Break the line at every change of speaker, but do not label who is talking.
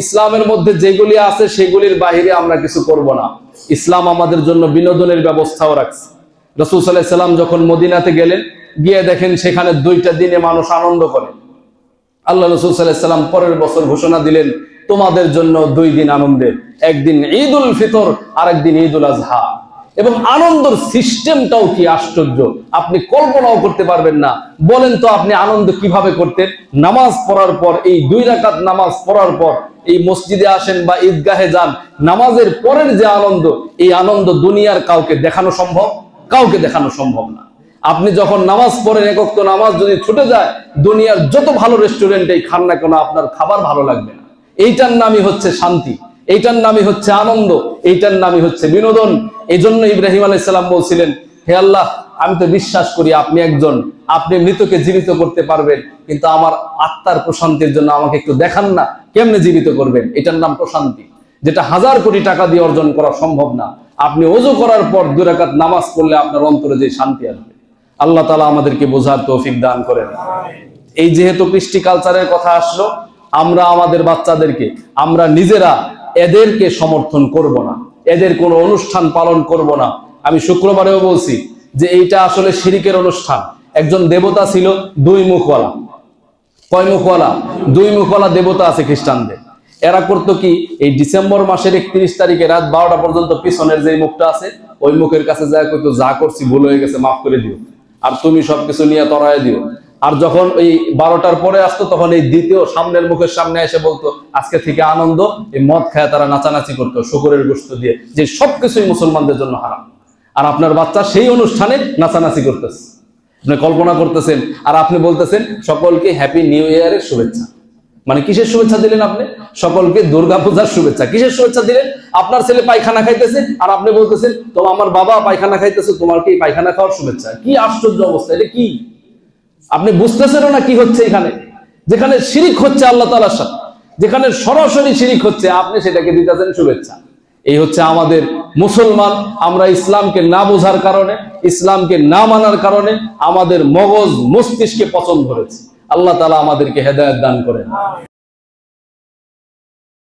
ইসলামের মধ্যে যেগুলি আছে সেগুলির বাইরে আমরা কিছু করব না। ইসলাম আমাদের জন্য বিনোদনের ব্যবস্থাও রাখছে। রাসূল সাল্লাল্লাহু আলাইহি ওয়াসাল্লাম যখন মদিনাতে গেলেন, গিয়ে দেখেন সেখানে 2টা দিনে মানুষ আনন্দ করে। আল্লাহ রাসূল সাল্লাল্লাহু আলাইহি ওয়াসাল্লাম পরের বছর ঘোষণা দিলেন, তোমাদের জন্য 2 দিন আনন্দের, একদিন ঈদুল ফিতর আর একদিন ঈদুল আজহা। এবং আনন্দের সিস্টেমটাও কি আশ্চর্য, আপনি কল্পনাও করতে পারবেন না। বলেন তো আপনি আনন্দ কিভাবে করতেন? নামাজ পড়ার পর, এই 2 রাকাত নামাজ পড়ার পর এই মসজিদে আসেন বা ঈদগাহে যান, নামাজের পরের যে আনন্দ, এই আনন্দ দুনিয়ার কাউকে দেখানো সম্ভব? কাউকে দেখানো সম্ভব না। আপনি যখন নামাজ পড়েন, এক ওয়াক্ত নামাজ যদি ছুটে যায়, দুনিয়ার যত ভালো রেস্টুরেন্টেই খান না কেন আপনার খাবার ভালো লাগবে না। এইটার নামই হচ্ছে শান্তি, এইটার নামই হচ্ছে আনন্দ, এইটার নামই হচ্ছে বিনোদন। এই জন্য ইব্রাহিম আলাইহিস সালাম বলছিলেন, হে আল্লাহ, আমি তো বিশ্বাস করি আপনি একজন, আপনি মৃতকে জীবিত করতে পারবেন, কিন্তু আমার আত্মার প্রশান্তির জন্য আমাকে একটু দেখান না কেমনে জীবিত করবেন। এটার নাম প্রশান্তি, যেটা 1000 কোটি টাকা দিয়ে অর্জন করা সম্ভব না। আপনি ওযু করার পর 2 রাকাত নামাজ পড়লে আপনার অন্তরে যে শান্তি আসবে, আল্লাহ তাআলা আমাদেরকে বোঝার তৌফিক দান করেন। এই যেহেতু কৃষ্টি কালচারের কথা আসলো, আমরা আমাদের বাচ্চাদেরকে, আমরা নিজেরা এদেরকে সমর্থন করব না, এদের কোনো অনুষ্ঠান পালন করব না। আমি শুক্রবারেও বলছি যে এইটা আসলে শিরকের অনুষ্ঠান। একজন দেবতা ছিল 2 মুখওয়ালা। কয় মুখওয়ালা? 2 মুখওয়ালা দেবতা আছে খ্রিস্টানদের। এরা করতো কি, এই ডিসেম্বর মাসের 31 তারিখে রাত 12টা পর্যন্ত পিছনের যে মুখটা আছে, ওই মুখের কাছে যায় কইতো, যা করছি ভুল হয়ে গেছে, মাফ করে দিও, আর তুমি সবকিছু নিয়ে তরায় দিও। আর যখন ওই 12টার পরে আসতো, তখন এই দ্বিতীয় সামনের মুখের সামনে এসে বলতো, আজকে থেকে আনন্দ। এই মদ খায় তারা নাচানাচি করতো শুকরের গোশত দিয়ে, যে সবকিছুই মুসলমানদের জন্য হারাম। আর আপনার বাচ্চা সেই অনুষ্ঠানে নাচানাচি করতেছে, আপনি কল্পনা করতেছেন, আর আপনি বলতেছেন সকলকে হ্যাপি নিউ ইয়ারের শুভেচ্ছা। মানে কিসের শুভেচ্ছা দিলেন আপনি? সকলকে দুর্গাপূজার শুভেচ্ছা। কিসের শুভেচ্ছা দিলেন? আপনার ছেলে পায়খানা খাইতেছে, আর আপনি বলতেছেন, তো আমার বাবা পায়খানা খাইতেছে, তোমার কি পায়খানা খাওয়ার শুভেচ্ছা? কি আশ্চর্য অবস্থা! এটা কি? আপনি বুঝতেছেন না কি হচ্ছে এখানে? যেখানে শিরিক হচ্ছে আল্লাহ তাআলার সাথে, যেখানে সরাসরি শিরিক হচ্ছে, আপনি সেটাকে দিতেছেন শুভেচ্ছা। এই হচ্ছে আমাদের মুসলমান। আমরা ইসলামকে না বোঝার কারণে, ইসলামকে না মানার কারণে আমাদের মগজ মস্তিষ্কে পছন্দ ধরেছে। আল্লাহ তাআলা আমাদেরকে হেদায়েত দান করেন।